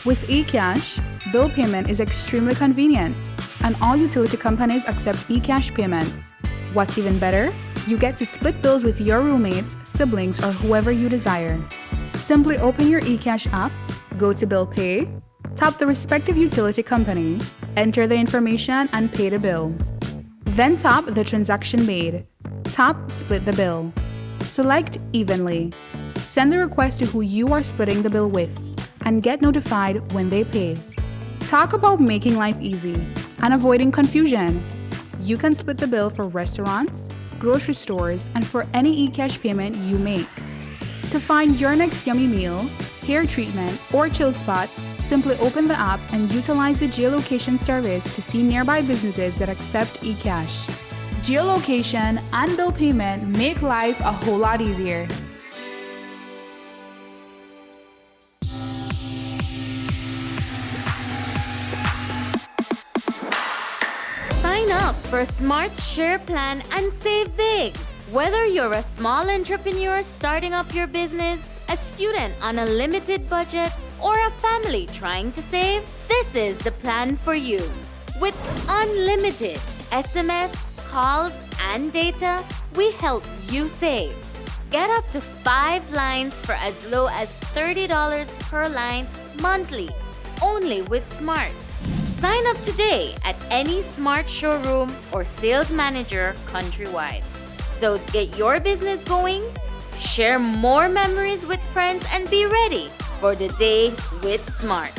With Ecash, bill payment is extremely convenient, and all utility companies accept Ecash payments. What's even better? You get to split bills with your roommates, siblings, or whoever you desire. Simply open your Ecash app, go to Bill Pay, tap the respective utility company, enter the information, and pay the bill. Then tap the transaction made. Tap Split the bill. Select Evenly. Send the request to who you are splitting the bill with, and get notified when they pay. Talk about making life easy and avoiding confusion. You can split the bill for restaurants, grocery stores, and for any Ecash payment you make. To find your next yummy meal, hair treatment, or chill spot, simply open the app and utilize the geolocation service to see nearby businesses that accept Ecash. Geolocation and bill payment make life a whole lot easier. Sign up for Smart Share Plan and save big. Whether you're a small entrepreneur starting up your business, a student on a limited budget, or a family trying to save, this is the plan for you. With unlimited SMS, calls, and data, we help you save. Get up to 5 lines for as low as $30 per line monthly. only with Smart. Sign up today at any Smart showroom or sales manager countrywide. So get your business going, share more memories with friends, and be ready for the day with Smart.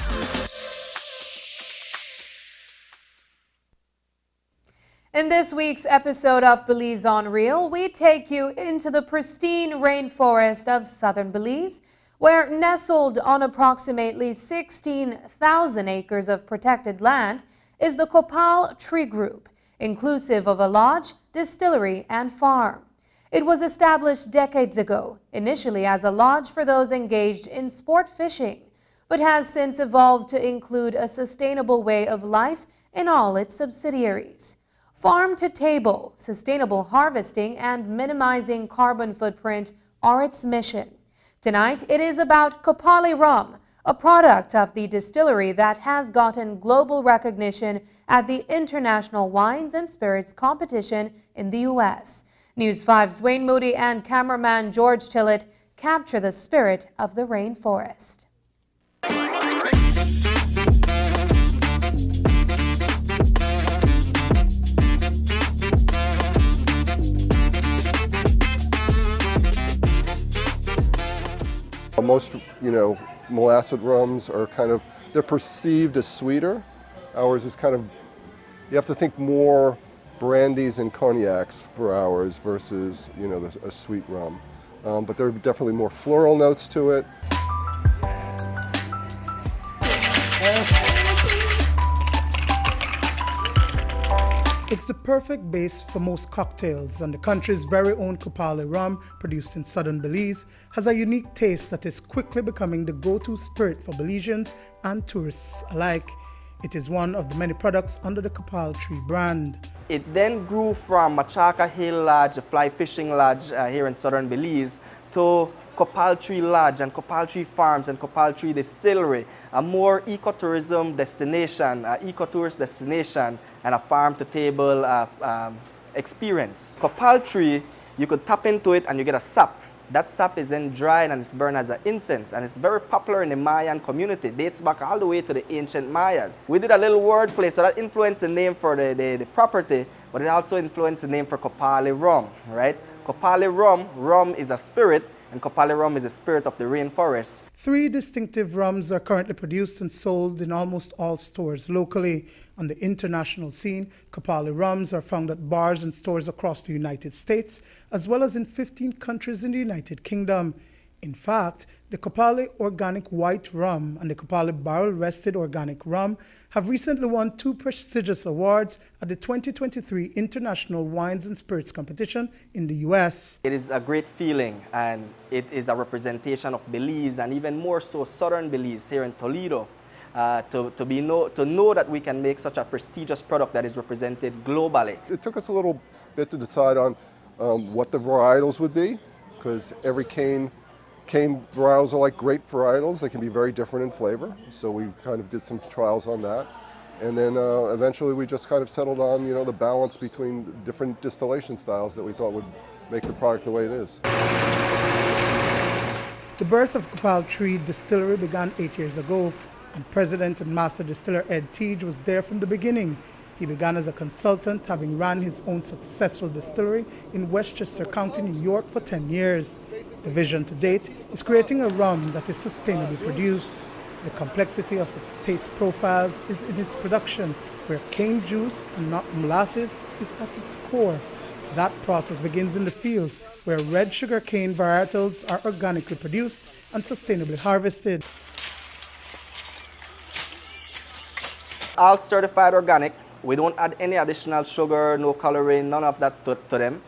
In this week's episode of Belize on Real, we take you into the pristine rainforest of southern Belize, where nestled on approximately 16,000 acres of protected land is the Copali tree group, inclusive of a lodge, distillery, and farm. It was established decades ago, initially as a lodge for those engaged in sport fishing, but has since evolved to include a sustainable way of life in all its subsidiaries. Farm to table, sustainable harvesting, and minimizing carbon footprint are its mission. Tonight, it is about Copali rum, a product of the distillery that has gotten global recognition at the International Wines and Spirits Competition in the U.S. News 5's Dwayne Moody and cameraman George Tillett capture the spirit of the rainforest. Most, molasses rums are they're perceived as sweeter. Ours is you have to think more brandies and cognacs for ours versus, a sweet rum. But there are definitely more floral notes to it. It's the perfect base for most cocktails, and the country's very own Copali rum, produced in southern Belize, has a unique taste that is quickly becoming the go-to spirit for Belizeans and tourists alike. It is one of the many products under the Copali Tree brand. It then grew from Machaca Hill Lodge, a fly fishing lodge here in southern Belize, to Copali Tree Lodge and Copali Tree Farms and Copali Tree Distillery, a more ecotourism destination, ecotourist destination, and a farm-to-table experience. Copali Tree, you could tap into it and you get a sap. That sap is then dried and it's burned as an incense, and it's very popular in the Mayan community. It dates back all the way to the ancient Mayas. We did a little wordplay, so that influenced the name for the property, but it also influenced the name for Copali rum, right? Copali rum is a spirit, and Copali rum is the spirit of the rainforest. 3 distinctive rums are currently produced and sold in almost all stores locally. On the international scene, Copali rums are found at bars and stores across the United States, as well as in 15 countries in the United Kingdom. In fact, the Copali Organic White Rum and the Copali Barrel Rested Organic Rum have recently won 2 prestigious awards at the 2023 International Wines and Spirits Competition in the U.S. It is a great feeling, and it is a representation of Belize, and even more so southern Belize here in Toledo, to know that we can make such a prestigious product that is represented globally. It took us a little bit to decide on what the varietals would be, because every cane varietals are like grape varietals. They can be very different in flavor. So we did some trials on that. And then eventually we just settled on, the balance between different distillation styles that we thought would make the product the way it is. The birth of Copali Tree Distillery began 8 years ago, and President and Master Distiller Ed Teague was there from the beginning. He began as a consultant, having ran his own successful distillery in Westchester County, New York for 10 years. The vision to date is creating a rum that is sustainably produced. The complexity of its taste profiles is in its production, where cane juice and not molasses is at its core. That process begins in the fields, where red sugar cane varietals are organically produced and sustainably harvested. All certified organic. We don't add any additional sugar, no coloring, none of that to them.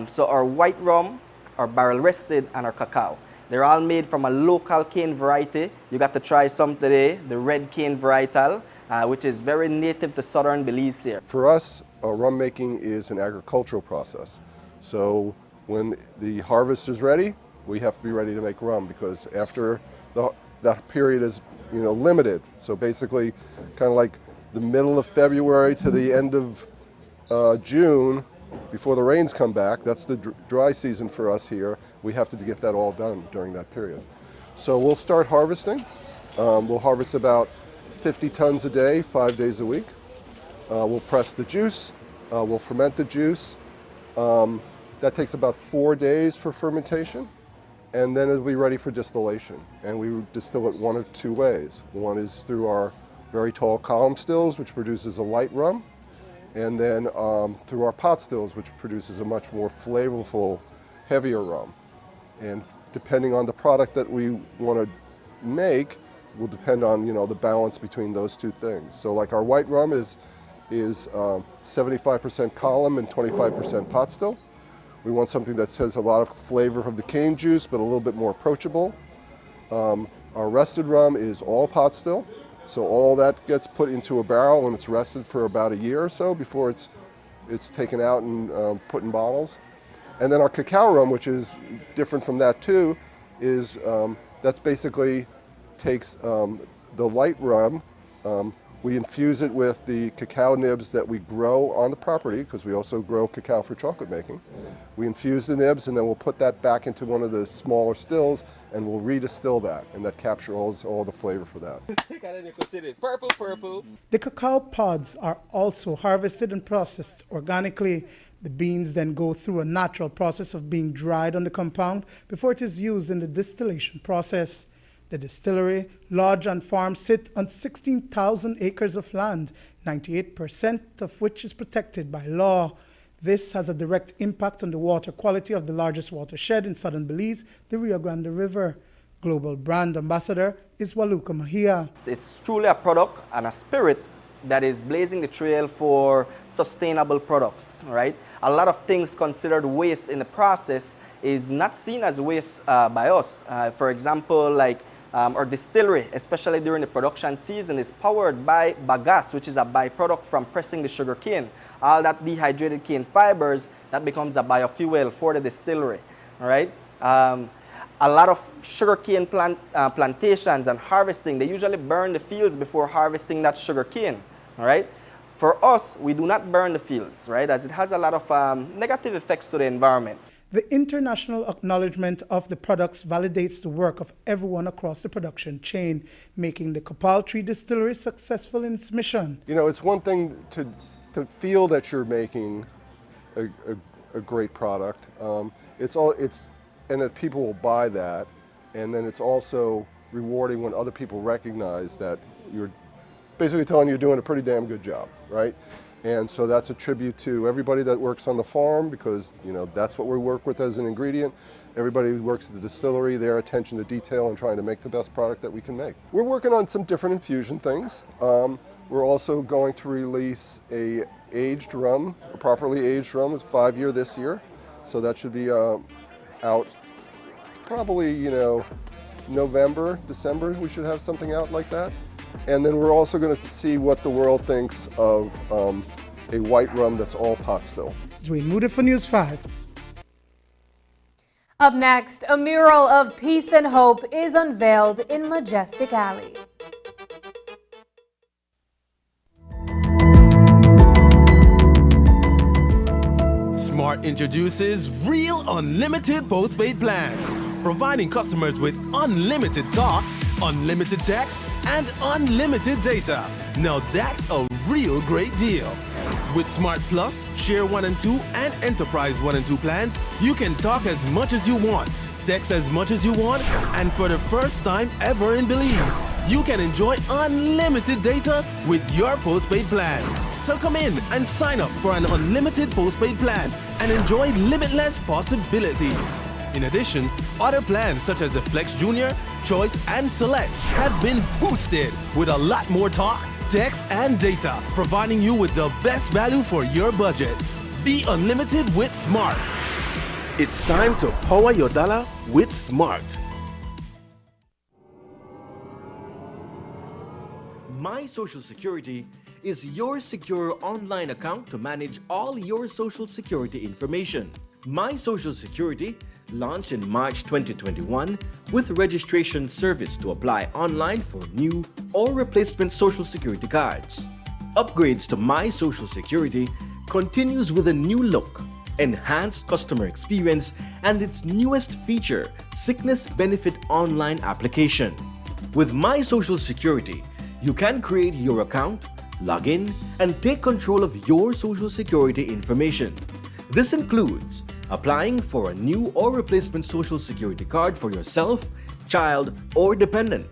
So our white rum, our barrel rested, and our cacao. They're all made from a local cane variety. You got to try some today, the red cane varietal, which is very native to southern Belize here. For us, rum making is an agricultural process. So when the harvest is ready, we have to be ready to make rum, because after that period is limited. So basically like the middle of February to the end of June, before the rains come back, that's the dry season for us here. We have to get that all done during that period. So we'll start harvesting. We'll harvest about 50 tons a day, 5 days a week. We'll press the juice, we'll ferment the juice. That takes about 4 days for fermentation, and then it'll be ready for distillation. And we distill it one of two ways. One is through our very tall column stills, which produces a light rum, and then through our pot stills, which produces a much more flavorful, heavier rum. And depending on the product that we want to make, will depend on the balance between those two things. So like our white rum is 75% column and 25% pot still. We want something that has a lot of flavor of the cane juice, but a little bit more approachable. Our rested rum is all pot still. So all that gets put into a barrel and it's rested for about a year or so before it's taken out and put in bottles. And then our cacao rum, which is different from that too, is that's basically takes the light rum, we infuse it with the cacao nibs that we grow on the property, because we also grow cacao for chocolate making. We infuse the nibs and then we'll put that back into one of the smaller stills and we'll redistill that, and that captures all the flavor for that. The cacao pods are also harvested and processed organically. The beans then go through a natural process of being dried on the compound before it is used in the distillation process. The distillery, lodge and farm sit on 16,000 acres of land, 98% of which is protected by law. This has a direct impact on the water quality of the largest watershed in southern Belize, the Rio Grande River. Global brand ambassador is Waluka Mahia. It's truly a product and a spirit that is blazing the trail for sustainable products, right? A lot of things considered waste in the process is not seen as waste by us. For example, like our distillery, especially during the production season, is powered by bagasse, which is a byproduct from pressing the sugar cane. All that dehydrated cane fibers, that becomes a biofuel for the distillery, all right? A lot of sugarcane plantations and harvesting, they usually burn the fields before harvesting that sugar cane, all right? For us, we do not burn the fields, right, as it has a lot of negative effects to the environment. The international acknowledgement of the products validates the work of everyone across the production chain, making the Copali distillery successful in its mission. It's one thing to feel that you're making a great product. And that people will buy that, and then it's also rewarding when other people recognize that you're basically telling you're doing a pretty damn good job, right? And so that's a tribute to everybody that works on the farm, because that's what we work with as an ingredient. Everybody who works at the distillery, their attention to detail and trying to make the best product that we can make. We're working on some different infusion things. We're also going to release a aged rum, a properly aged rum. It's 5-year this year, so that should be out probably, November, December, we should have something out like that. And then we're also going to see what the world thinks of a white rum that's all pot still. Dwayne Moody for News 5. Up next, a mural of peace and hope is unveiled in Majestic Alley. Smart introduces Real Unlimited Postpaid Plans, providing customers with unlimited talk, unlimited text, and unlimited data. Now that's a real great deal. With Smart Plus, Share 1 and 2, and Enterprise 1 and 2 plans, you can talk as much as you want, text as much as you want, and for the first time ever in Belize, you can enjoy unlimited data with your postpaid plan. So come in and sign up for an unlimited postpaid plan and enjoy limitless possibilities. In addition, other plans such as the Flex Junior, Choice, and Select have been boosted with a lot more talk, text, and data, providing you with the best value for your budget. Be unlimited with Smart. It's time to power your dollar with Smart. My Social Security is your secure online account to manage all your Social Security information. My Social Security launched in March 2021 with registration service to apply online for new or replacement Social Security cards. Upgrades to My Social Security continues with a new look, enhanced customer experience, and its newest feature, Sickness Benefit Online application. With My Social Security, You can create your account, log in, and take control of your social security information. This includes applying for a new or replacement social security card for yourself, child, or dependent.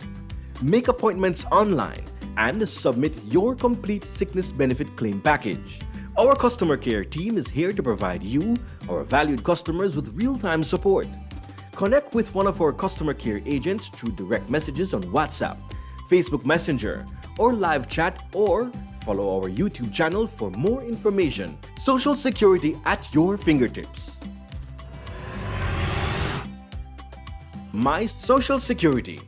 Make appointments online and submit your complete sickness benefit claim package. Our customer care team is here to provide you, our valued customers, with real-time support. Connect with one of our customer care agents through direct messages on WhatsApp, Facebook Messenger, or live chat, or follow our YouTube channel for more information. Social Security at your fingertips. My Social Security.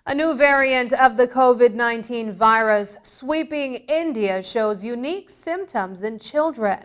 A new variant of the COVID-19 virus sweeping India shows unique symptoms in children.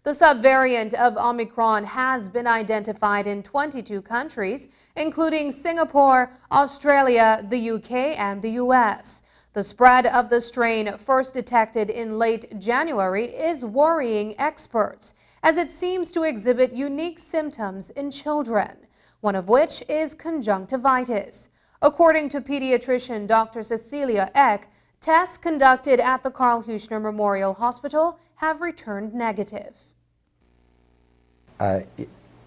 The subvariant of Omicron has been identified in 22 countries, including Singapore, Australia, the UK, and the US. The spread of the strain, first detected in late January, is worrying experts, as it seems to exhibit unique symptoms in children, one of which is conjunctivitis. According to pediatrician Dr. Cecilia Eck, tests conducted at the Karl Huchner Memorial Hospital have returned negative.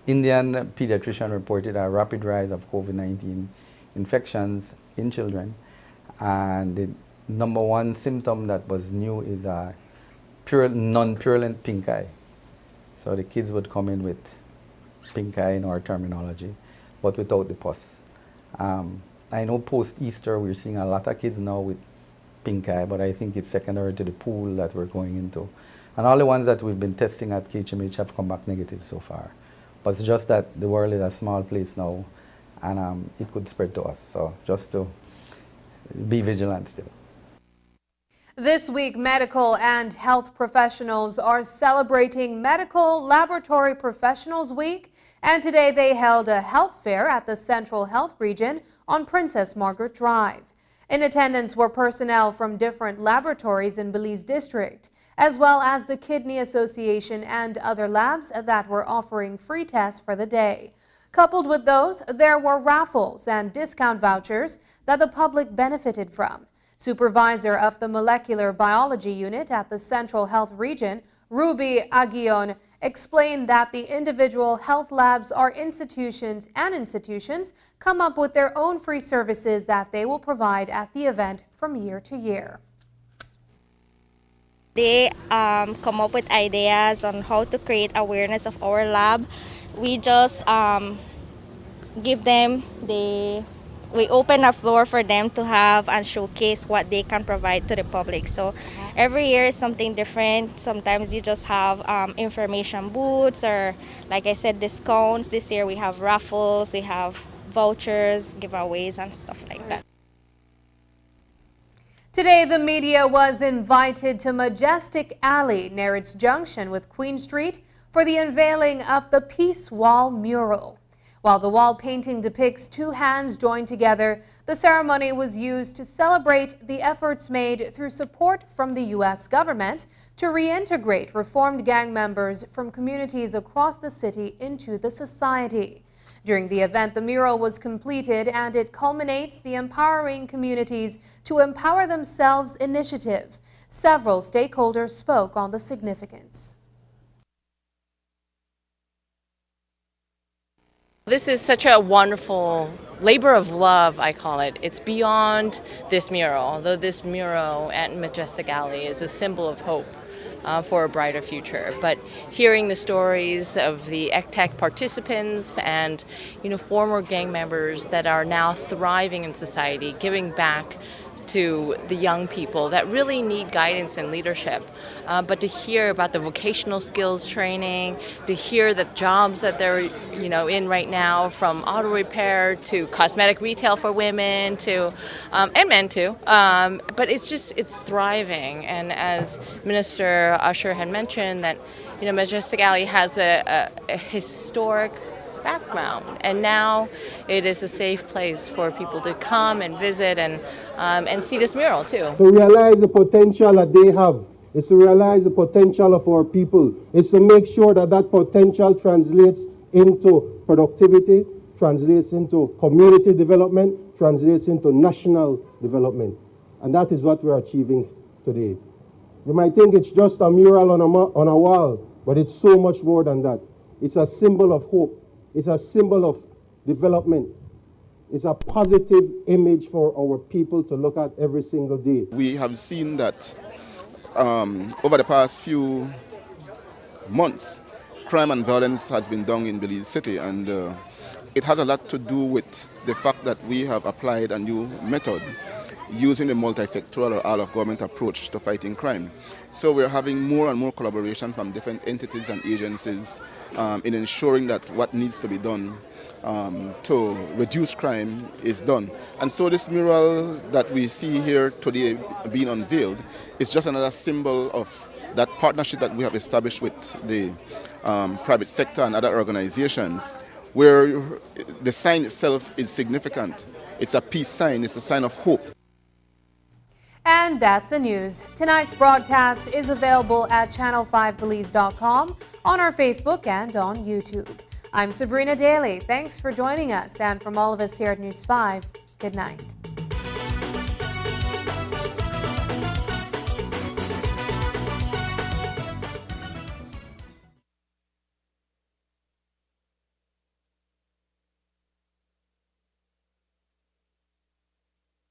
Indian pediatrician reported a rapid rise of COVID-19 infections in children, and the number one symptom that was new is a non-purulent pink eye. So the kids would come in with pink eye in our terminology, but without the pus. I know post-Easter we're seeing a lot of kids now with pink eye, but I think it's secondary to the pool that we're going into. And all the ones that we've been testing at KHMH have come back negative so far. But it's just that the world is a small place now, and it could spread to us. So just to be vigilant still. This week, medical and health professionals are celebrating Medical Laboratory Professionals Week, and today they held a health fair at the Central Health Region on Princess Margaret Drive. In attendance were personnel from different laboratories in Belize District, as well as the Kidney Association and other labs that were offering free tests for the day. Coupled with those, there were raffles and discount vouchers that the public benefited from. Supervisor of the Molecular Biology Unit at the Central Health Region, Ruby Aguillon, explained that the individual health labs are institutions, and institutions come up with their own free services that they will provide at the event from year to year. They come up with ideas on how to create awareness of our lab. We just give them we open a floor for them to have and showcase what they can provide to the public. So every year is something different. Sometimes you just have information booths, or like I said, discounts. This year we have raffles, we have vouchers, giveaways, and stuff like that. Today, the media was invited to Majestic Alley near its junction with Queen Street for the unveiling of the Peace Wall mural. While the wall painting depicts two hands joined together, the ceremony was used to celebrate the efforts made through support from the U.S. government to reintegrate reformed gang members from communities across the city into the society. During the event, the mural was completed, and it culminates the Empowering Communities to Empower Themselves initiative. Several stakeholders spoke on the significance. This is such a wonderful labor of love, I call it. It's beyond this mural, although this mural at Majestic Alley is a symbol of hope. for a brighter future. But hearing the stories of the ECTEC participants and former gang members that are now thriving in society, giving back to the young people that really need guidance and leadership. But to hear about the vocational skills training, to hear the jobs that they're in right now, from auto repair to cosmetic retail for women to and men too. But it's thriving. And as Minister Usher had mentioned, that Majestic Alley has a historic background, and now it is a safe place for people to come and visit and see this mural too. To realize the potential that they have, is to realize the potential of our people, is to make sure that that potential translates into productivity, translates into community development, translates into national development. And that is what we're achieving today. You might think it's just a mural on a wall, but it's so much more than that. It's a symbol of hope. It's a symbol of development. It's a positive image for our people to look at every single day. We have seen that over the past few months, crime and violence has been down in Belize City, and it has a lot to do with the fact that we have applied a new method using the multi-sectoral or all-of-government approach to fighting crime. So we're having more and more collaboration from different entities and agencies in ensuring that what needs to be done to reduce crime is done. And so this mural that we see here today being unveiled is just another symbol of that partnership that we have established with the private sector and other organizations, where the sign itself is significant. It's a peace sign, it's a sign of hope. And that's the news. Tonight's broadcast is available at channel5belize.com, on our Facebook and on YouTube. I'm Sabrina Daly. Thanks for joining us, and from all of us here at News 5, good night.